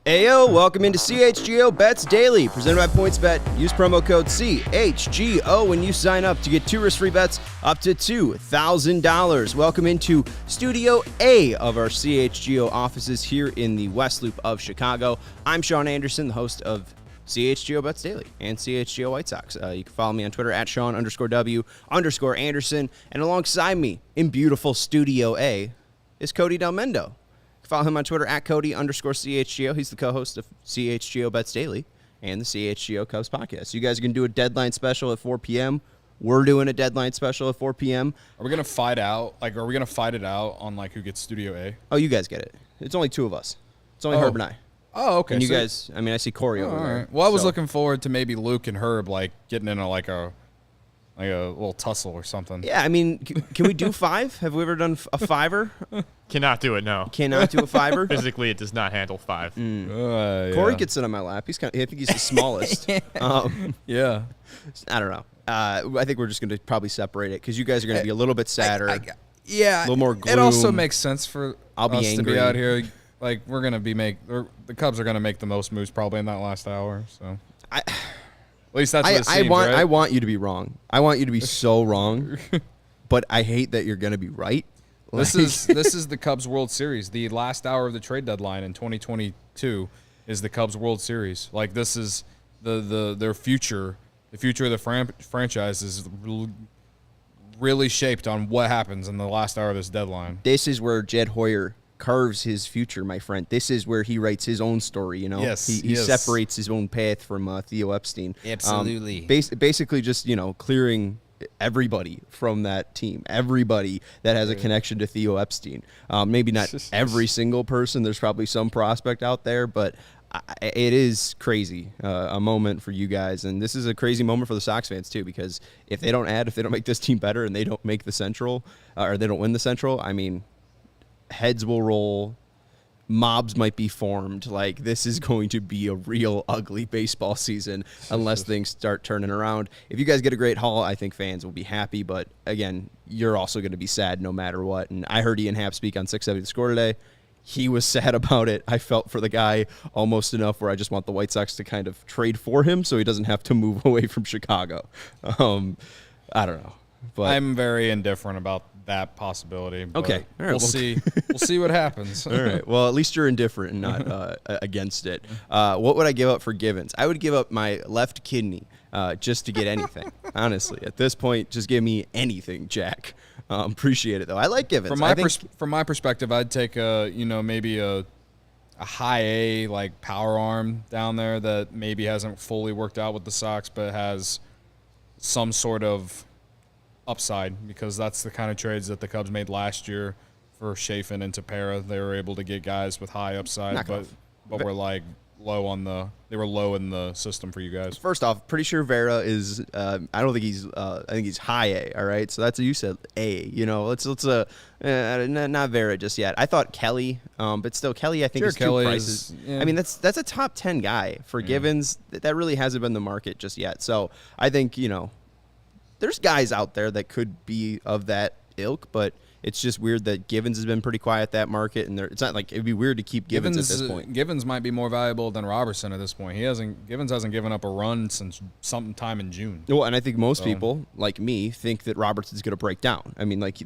Ayo, welcome into CHGO Bets Daily, presented by PointsBet. Use promo code CHGO when you sign up to get 2 risk-free bets up to $2,000. Welcome into Studio A of our CHGO offices here in the West Loop of Chicago. I'm Sean Anderson, the host of CHGO Bets Daily and CHGO White Sox. You can follow me on Twitter at Sean_W_Anderson. And alongside me in beautiful Studio A is Cody Delmedo. Follow him on Twitter at Cody_CHGO. He's the co-host of CHGO Bets Daily and the CHGO Cubs podcast. You guys are going to do a deadline special at 4 p.m. We're doing a deadline special at 4 p.m. Are we going to fight out? Are we going to fight it out on, who gets Studio A? Oh, you guys get it. It's only 2 of us. It's only Herb and I. Oh, okay. And you guys, I see Corey over there. Right. Well, I was looking forward to maybe Luke and Herb, getting in a little tussle or something. Yeah, can we do 5? Have we ever done a 5-er? Cannot do it, no. Cannot do a 5-er? Physically, it does not handle 5. Corey could sit on my lap. I think he's the smallest. Yeah. I don't know. I think we're just going to probably separate it because you guys are going to be a little bit sadder. A little more gloom. It also makes sense for I'll be us angry. to be out here. We're going to be the Cubs are going to make the most moves probably in that last hour. So at least that's what it seems, right? I want you to be wrong. I want you to be so wrong, but I hate that you're going to be right. This is the Cubs World Series. The last hour of the trade deadline in 2022 is the Cubs World Series. This is their future. The future of the franchise is really shaped on what happens in the last hour of this deadline. This is where Jed Hoyer carves his future, my friend. This is where he writes his own story, Yes. He separates his own path from Theo Epstein. Absolutely. Basically just, clearing everybody from that team, everybody that has a connection to Theo Epstein. Maybe not every single person. There's probably some prospect out there, but it is crazy, a moment for you guys. And this is a crazy moment for the Sox fans, too, because if they don't make this team better and they don't make the Central, or they don't win the Central, heads will roll. Mobs might be formed. This is going to be a real ugly baseball season unless things start turning around. If you guys get a great haul, I think fans will be happy. But, again, you're also going to be sad no matter what. And I heard Ian Happ speak on 670 The Score today. He was sad about it. I felt for the guy almost enough where I just want the White Sox to kind of trade for him so he doesn't have to move away from Chicago. I don't know. But I'm very indifferent about that possibility. Okay. All right, we'll see. We'll see what happens. All right. Well, at least you're indifferent and not against it. What would I give up for Givens? I would give up my left kidney just to get anything. Honestly, at this point, just give me anything, Jack. Appreciate it though. I like Givens. From my perspective, I'd take maybe a high A power arm down there that maybe hasn't fully worked out with the Sox, but has some sort of upside, because that's the kind of trades that the Cubs made last year for Chafin and Tepera. They were able to get guys with high upside, but were low on they were low in the system for you guys. First off, pretty sure Vera is I don't think he's I think he's high A, all right? So that's, you said A, let's not Vera just yet. I thought Kelly, but still Kelly I think is Kelly two prices. That's a top 10 guy for Givens. That really hasn't been the market just yet. So I think, there's guys out there that could be of that ilk, but it's just weird that Givens has been pretty quiet that market, and it's not it'd be weird to keep Givens at this point. Givens might be more valuable than Robertson at this point. Givens hasn't given up a run since sometime in June. Well, and I think most people like me think that Robertson's going to break down.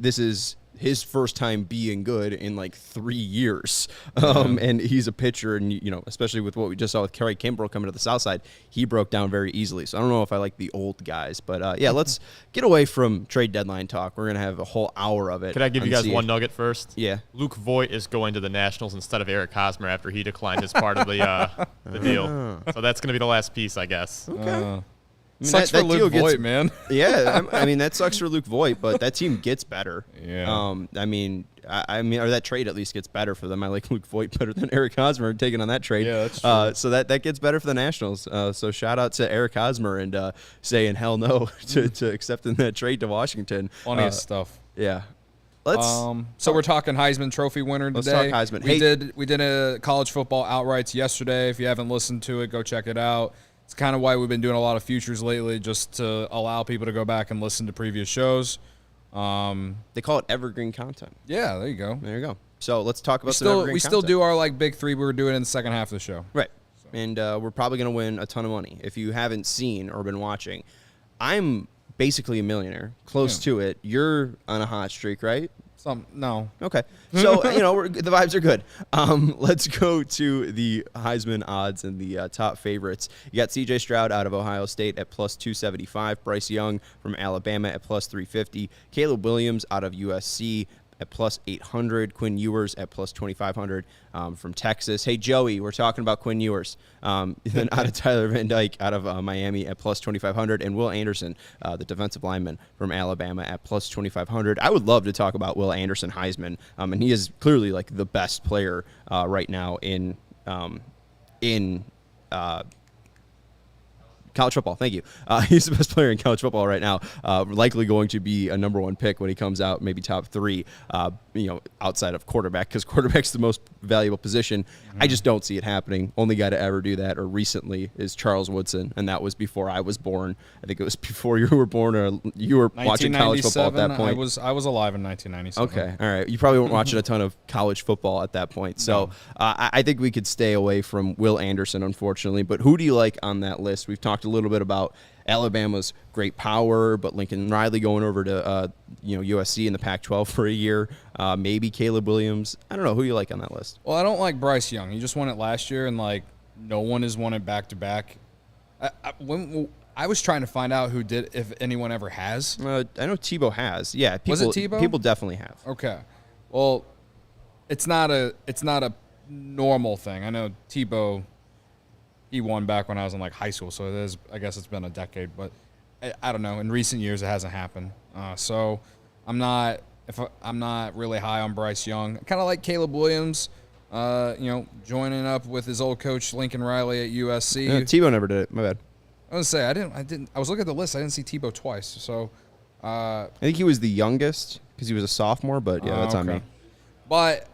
This is his first time being good in 3 years, and he's a pitcher, and especially with what we just saw with Kerry Kimbrell coming to the South Side, he broke down very easily. So I don't know if I like the old guys, but let's get away from trade deadline talk. We're gonna have a whole hour of it. Could I give you guys one nugget first? Yeah. Luke Voigt is going to the Nationals instead of Eric Hosmer after he declined his part of the deal. So that's gonna be the last piece, I guess. Okay. Sucks for Luke Voigt, man. Yeah, that sucks for Luke Voigt, but that team gets better. Yeah. Or that trade at least gets better for them. I like Luke Voigt better than Eric Hosmer taking on that trade. Yeah, that's true. So that gets better for the Nationals. So shout out to Eric Hosmer and saying hell no to accepting that trade to Washington. Funniest stuff. Yeah. So we're talking Heisman Trophy winner today. Let's talk Heisman. We did a college football outrights yesterday. If you haven't listened to it, go check it out. It's kind of why we've been doing a lot of futures lately, just to allow people to go back and listen to previous shows. They call it evergreen content. Yeah, there you go. There you go. So let's talk about we still do our like big three. We're doing it in the second half of the show. Right. And we're probably going to win a ton of money. If you haven't seen or been watching, I'm basically a millionaire, close to it. You're on a hot streak, right? No. Okay. So, the vibes are good. Let's go to the Heisman odds and the top favorites. You got CJ Stroud out of Ohio State at plus 275, Bryce Young from Alabama at plus 350, Caleb Williams out of USC at plus 800, Quinn Ewers at plus 2,500 from Texas. Hey, Joey, we're talking about Quinn Ewers. Then out of Tyler Van Dyke out of Miami at plus 2,500, and Will Anderson, the defensive lineman from Alabama at plus 2,500. I would love to talk about Will Anderson Heisman, and he is clearly like the best player right now in college football. Thank you. He's the best player in college football right now. Likely going to be a number one pick when he comes out, maybe top three, outside of quarterback, because quarterback's the most valuable position. I just don't see it happening. Only guy to ever do that, or recently, is Charles Woodson, and that was before I was born. I think it was before you were born, or you were watching college football at that point. I was alive in 1997. Okay, all right. You probably weren't watching a ton of college football at that point. So I think we could stay away from Will Anderson, unfortunately. But who do you like on that list? We've talked a little bit about Alabama's great power, but Lincoln Riley going over to USC in the Pac-12 for a year. Maybe Caleb Williams. I don't know. Who you like on that list? Well, I don't like Bryce Young. He just won it last year, and like no one has won it back-to-back. I was trying to find out who did, if anyone ever has. I know Tebow has. Yeah, was it Tebow? People definitely have. Okay, well, it's not a normal thing. I know Tebow. He won back when I was in like high school, so I guess it's been a decade. But I don't know. In recent years, it hasn't happened. So I'm not really high on Bryce Young. Kind of like Caleb Williams. Joining up with his old coach Lincoln Riley at USC. No, Tebow never did it. My bad. I was gonna say I didn't. I was looking at the list. I didn't see Tebow twice. So I think he was the youngest because he was a sophomore. But yeah, that's on me. But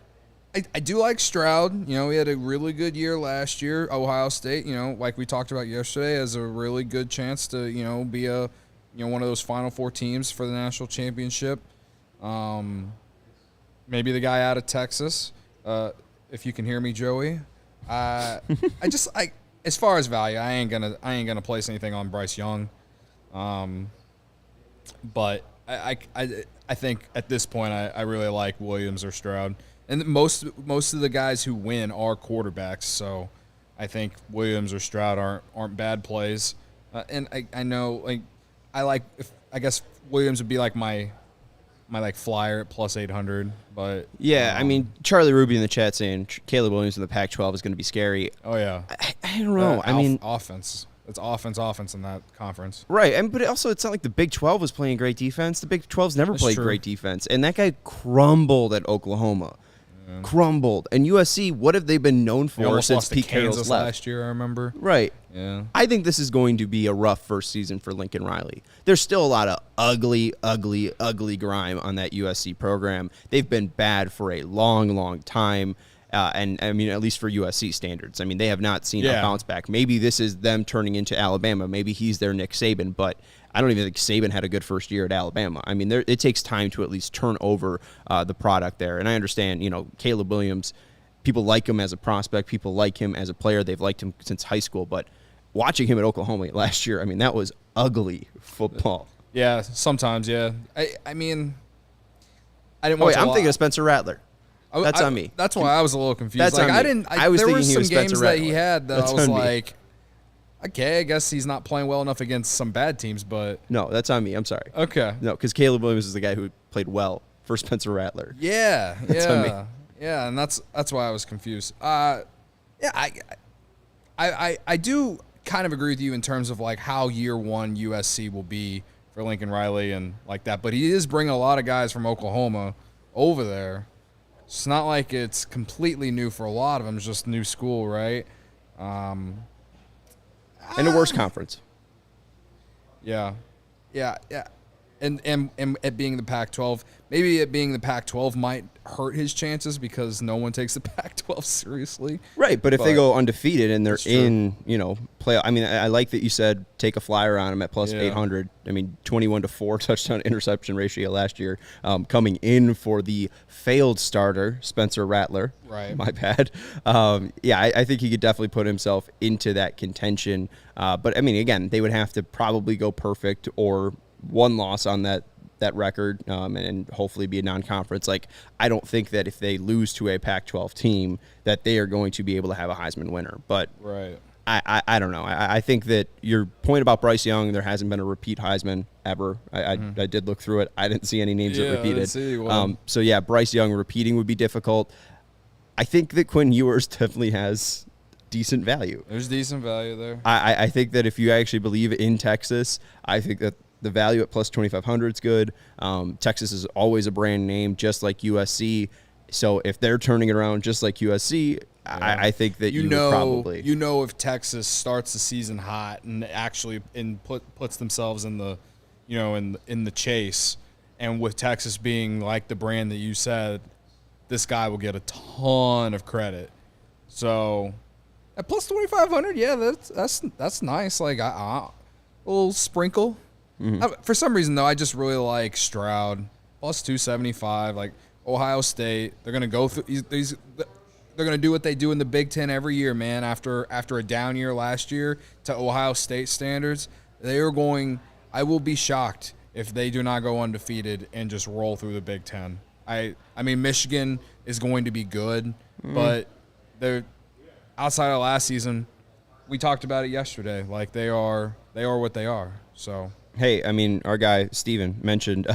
I do like Stroud. He had a really good year last year. Ohio State, like we talked about yesterday, has a really good chance to, be a, one of those Final Four teams for the national championship. Maybe the guy out of Texas, if you can hear me, Joey. As far as value, I ain't gonna place anything on Bryce Young. But I think at this point I really like Williams or Stroud. And most of the guys who win are quarterbacks, so I think Williams or Stroud aren't bad plays. And I know I guess Williams would be like my flyer at plus 800, but yeah, I mean Charlie Ruby in the chat saying Caleb Williams in the Pac-12 is going to be scary. Oh yeah, I don't know. Offense. It's offense in that conference. Right, but also it's not like the Big 12 was playing great defense. The Big 12's never played great defense, and that guy crumbled at Oklahoma. Crumbled. And USC, what have they been known for since Pete Carroll's left? Last year, I remember. Right. Yeah. I think this is going to be a rough first season for Lincoln Riley. There's still a lot of ugly grime on that USC program. They've been bad for a long, long time. And I mean, at least for USC standards. I mean, they have not seen a bounce back. Maybe this is them turning into Alabama. Maybe he's their Nick Saban, but I don't even think Saban had a good first year at Alabama. I mean, it takes time to at least turn over the product there. And I understand, Caleb Williams, people like him as a prospect. People like him as a player. They've liked him since high school. But watching him at Oklahoma last year, I mean, that was ugly football. Yeah, sometimes, yeah. I mean, I didn't watch I'm thinking of Spencer Rattler. That's on me. That's why I was a little confused. That's on me. I was thinking there were some games that he had that that's I was like, okay, I guess he's not playing well enough against some bad teams, but no, that's on me. I'm sorry. Okay. No, because Caleb Williams is the guy who played well for Spencer Rattler. Yeah, that's on me. Yeah, and that's why I was confused. I do kind of agree with you in terms of like how year one USC will be for Lincoln Riley and like that, but he is bringing a lot of guys from Oklahoma over there. It's not like it's completely new for a lot of them. It's just new school, right? And a worse conference. Yeah. and it being the Pac-12, maybe it being the Pac-12 might hurt his chances because no one takes the Pac-12 seriously. Right, but if they go undefeated and they're in, play, I mean, I like that you said take a flyer on them at plus 800. I mean, 21-4 touchdown interception ratio last year, coming in for the failed starter, Spencer Rattler. Right. My bad. I think he could definitely put himself into that contention. But, I mean, again, they would have to probably go perfect or one loss on that record and hopefully be a non-conference. Like, I don't think that if they lose to a Pac-12 team that they are going to be able to have a Heisman winner. But right. I don't know. I think that your point about Bryce Young, there hasn't been a repeat Heisman ever. I did look through it. I didn't see any names that repeated. So, yeah, Bryce Young repeating would be difficult. I think that Quinn Ewers definitely has decent value. There's decent value there. I think that if you actually believe in Texas, I think that the value at plus 2,500 is good. Texas is always a brand name, just like USC. So if they're turning it around just like USC, I think that you would probably. If Texas starts the season hot and actually puts themselves in the, in the chase, and with Texas being like the brand that you said, this guy will get a ton of credit. So at plus 2,500, yeah, that's nice. Like a little sprinkle. Mm-hmm. For some reason, though, I just really like Stroud. Plus 275, like Ohio State. They're going to go through these. They're going to do what they do in the Big Ten every year, man. After a down year last year to Ohio State standards, they are going – I will be shocked if they do not go undefeated and just roll through the Big Ten. I mean, Michigan is going to be good, but they're outside of last season, we talked about it yesterday. Like, they are what they are, so – Hey, I mean, our guy Steven mentioned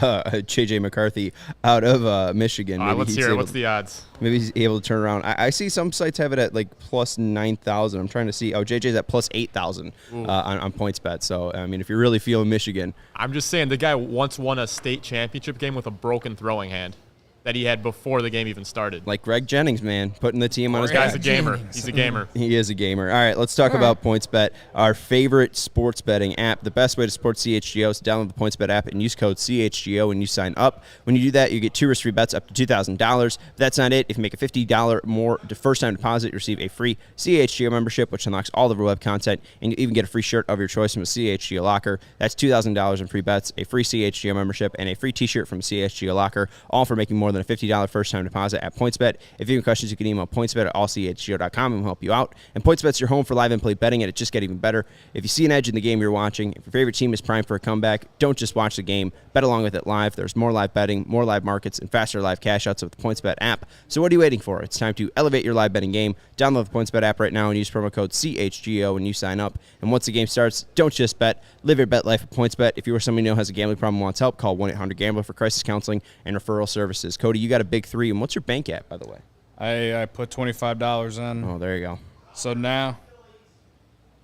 J.J. McCarthy out of Michigan. Let's hear it. What's the odds? Maybe he's able to turn around. I see some sites have it at like plus 9,000. I'm trying to see. Oh, J.J.'s at plus 8,000 on PointsBet. So, I mean, if you're really feeling Michigan. I'm just saying the guy once won a state championship game with a broken throwing hand that he had before the game even started. Like Greg Jennings, man, putting the team on his back. Guy's a gamer. He's a gamer. He is a gamer. All right, let's talk about PointsBet, our favorite sports betting app. The best way to support CHGO is to download the PointsBet app and use code CHGO when you sign up. When you do that, you get 2 risk-free bets up to $2,000. But that's not it. If you make a $50 more first-time deposit, you receive a free CHGO membership, which unlocks all of the web content, and you even get a free shirt of your choice from a CHGO locker. That's $2,000 in free bets, a free CHGO membership, and a free T-shirt from a CHGO locker, all for making more than a $50 first-time deposit at PointsBet. If you have questions, you can email pointsbet at allchgo.com and we'll help you out. And PointsBet's your home for live and play betting, and it just gets even better. If you see an edge in the game you're watching, if your favorite team is primed for a comeback, don't just watch the game. Bet along with it live. There's more live betting, more live markets, and faster live cash outs with the PointsBet app. So what are you waiting for? It's time to elevate your live betting game. Download the PointsBet app right now and use promo code CHGO when you sign up. And once the game starts, don't just bet. Live your bet life at PointsBet. If you or someone you know has a gambling problem and wants help, call 1-800-GAMBLER for crisis counseling and referral services. Cody, you got a big 3, and what's your bank at, by the way? I put $25 in. Oh, there you go. So now,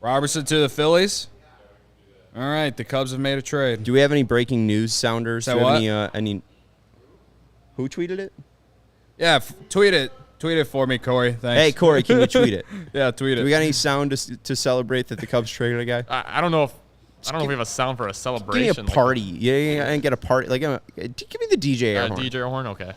Robertson to the Phillies. All right, the Cubs have made a trade. Do we have any breaking news sounders? Do we have any? Who tweeted it? Yeah, tweet it. Tweet it for me, Corey. Thanks. Hey, Corey, can you tweet it? Yeah, tweet it. Do we got any sound to celebrate that the Cubs traded a guy? I don't know if we have a sound for a celebration. Give me a party. Yeah, and get a party. Like, give me the DJ air horn. DJ horn, okay.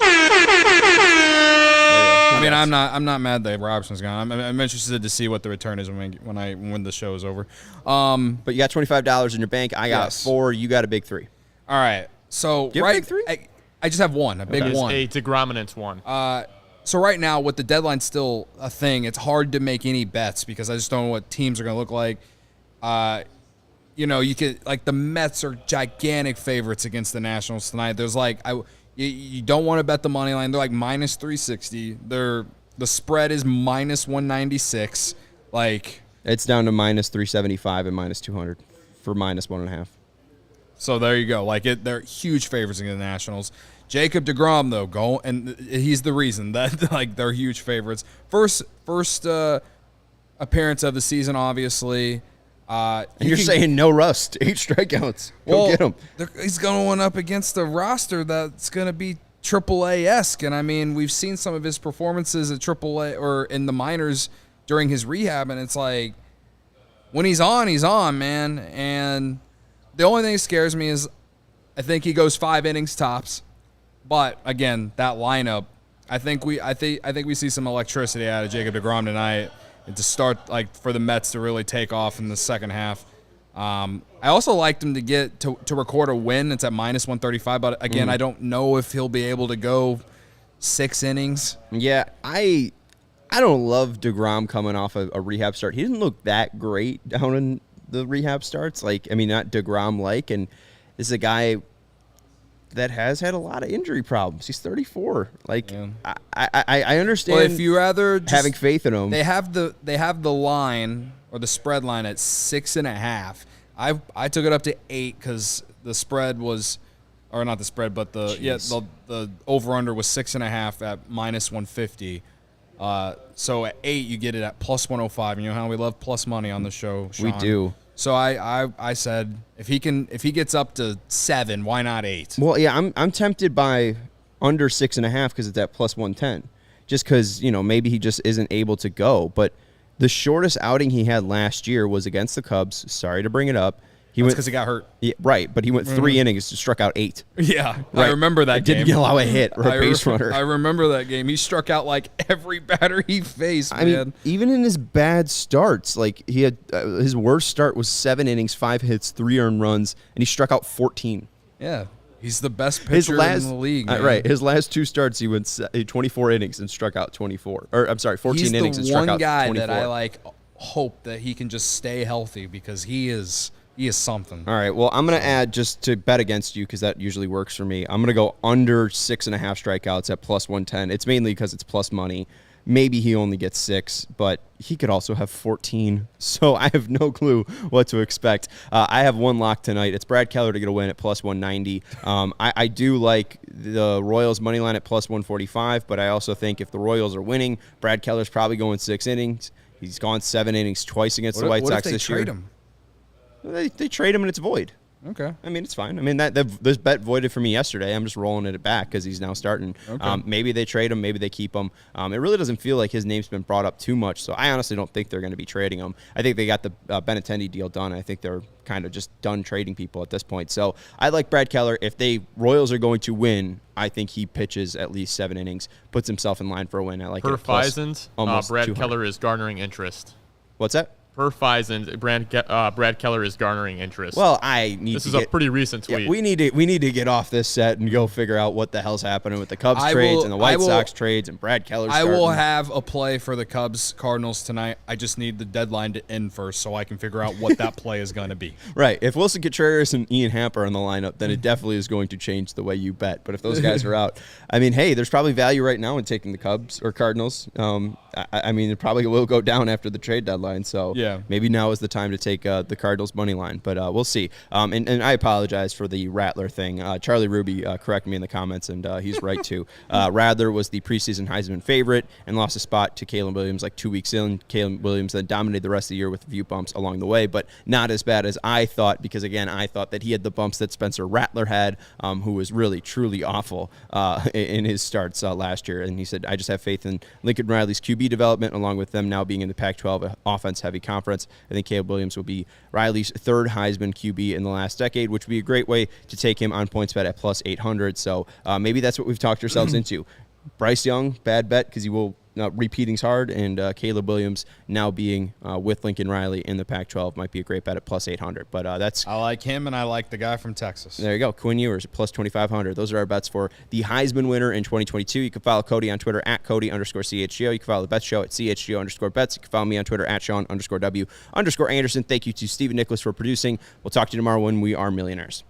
I mean, I'm not mad that Robertson's gone. I'm interested to see what the return is when the show is over. But you got $25 in your bank. I got 4. You got a big 3. All right. So Do you have a big 3? I just have one, a big one. A degrominant one. So right now, with the deadline still a thing, it's hard to make any bets because I just don't know what teams are going to look like. You could like the Mets are gigantic favorites against the Nationals tonight. There's you don't want to bet the money line. They're like minus 360. The spread is minus 196. Like it's down to minus 375 and minus 200 for minus 1.5. So there you go. Like they're huge favorites against the Nationals. Jacob deGrom though, and he's the reason that like they're huge favorites. First appearance of the season, obviously. You're saying no rust, 8 strikeouts. Go get him. He's going up against a roster that's going to be AAA-esque, and I mean we've seen some of his performances at AAA or in the minors during his rehab, and it's like when he's on, man. And the only thing that scares me is I think he goes 5 innings tops. But again, that lineup, I think we see some electricity out of Jacob deGrom tonight, and to start for the Mets to really take off in the second half. I also liked him to get to record a win. It's at -135, but again, I don't know if he'll be able to go 6 innings. Yeah, I don't love deGrom coming off a rehab start. He didn't look that great down in the rehab starts. Not DeGrom-like, and this is a guy that has had a lot of injury problems. He's 34. I understand. Well, if you rather just having faith in him, they have the line or the spread line at 6.5. I took it up to 8 because the spread was, or not the spread, but the over under was 6.5 at -150. So at 8 you get it at +105. You know how we love plus money on the show, Sean. we do. So I said if he gets up to 7, why not 8? Well, yeah, I'm tempted by under 6.5 because it's at +110. Just because maybe he just isn't able to go. But the shortest outing he had last year was against the Cubs. Sorry to bring it up. That's because he got hurt. Yeah, right, but he went 3 innings, struck out 8. Yeah, right. I remember that game. Didn't allow a hit or a base runner. I remember that game. He struck out every batter he faced, I mean, even in his bad starts, he had his worst start was 7 innings, 5 hits, 3 earned runs, and he struck out 14. Yeah, he's the best pitcher in the league. Right, his last 2 starts, he went 24 innings and struck out 24. Or I'm sorry, 14 innings and struck out 24. He's the one guy that I hope that he can just stay healthy because he is something. All right, well, I'm going to add, just to bet against you because that usually works for me, I'm going to go under 6.5 strikeouts at +110. It's mainly because it's plus money. Maybe he only gets 6, but he could also have 14. So I have no clue what to expect. I have one lock tonight. It's Brad Keller to get a win at +190. I do like the Royals money line at +145, but I also think if the Royals are winning, Brad Keller's probably going 6 innings. He's gone 7 innings twice against the White Sox this year. What if they trade him? They trade him and it's void. Okay. I mean, it's fine. I mean, this bet voided for me yesterday. I'm just rolling it back because he's now starting. Okay. Maybe they trade him. Maybe they keep him. It really doesn't feel like his name's been brought up too much, so I honestly don't think they're going to be trading him. I think they got the Benintendi deal done. I think they're kind of just done trading people at this point. So I like Brad Keller. If the Royals are going to win, I think he pitches at least 7 innings, puts himself in line for a win. I like Per it. Plus Fizens, almost Brad 200. Keller is garnering interest. What's that? Per Fizens, Brad Keller is garnering interest. Well, I need this to is get, a pretty recent tweet. Yeah, we need to get off this set and go figure out what the hell's happening with the Cubs trades and the White Sox trades and Brad Keller. I will have a play for the Cubs Cardinals tonight. I just need the deadline to end first so I can figure out what that play is going to be. Right. If Wilson Contreras and Ian Happ are in the lineup, then it definitely is going to change the way you bet. But if those guys are out, I mean, hey, there's probably value right now in taking the Cubs or Cardinals. I mean, it probably will go down after the trade deadline. So yeah, maybe now is the time to take the Cardinals money line. But we'll see. And I apologize for the Rattler thing. Charlie Ruby corrected me in the comments, and he's right too. Rattler was the preseason Heisman favorite and lost a spot to Caleb Williams 2 weeks in. Caleb Williams then dominated the rest of the year with a few bumps along the way, but not as bad as I thought because, again, I thought that he had the bumps that Spencer Rattler had, who was really, truly awful in his starts last year. And he said, I just have faith in Lincoln Riley's QB development, along with them now being in the Pac-12 offense-heavy conference. I think Caleb Williams will be Riley's 3rd Heisman QB in the last decade, which would be a great way to take him on PointsBet at +800. So maybe that's what we've talked ourselves into. Bryce Young, bad bet because he will repeating's hard, and Caleb Williams now being with Lincoln Riley in the Pac-12 might be a great bet at +800. But I like him, and I like the guy from Texas. There you go. Quinn Ewers at +2,500. Those are our bets for the Heisman winner in 2022. You can follow Cody on Twitter at Cody_CHGO. You can follow the Bet Show at CHGO_Bets. You can follow me on Twitter at Sean_W_Anderson. Thank you to Stephen Nicholas for producing. We'll talk to you tomorrow when we are millionaires.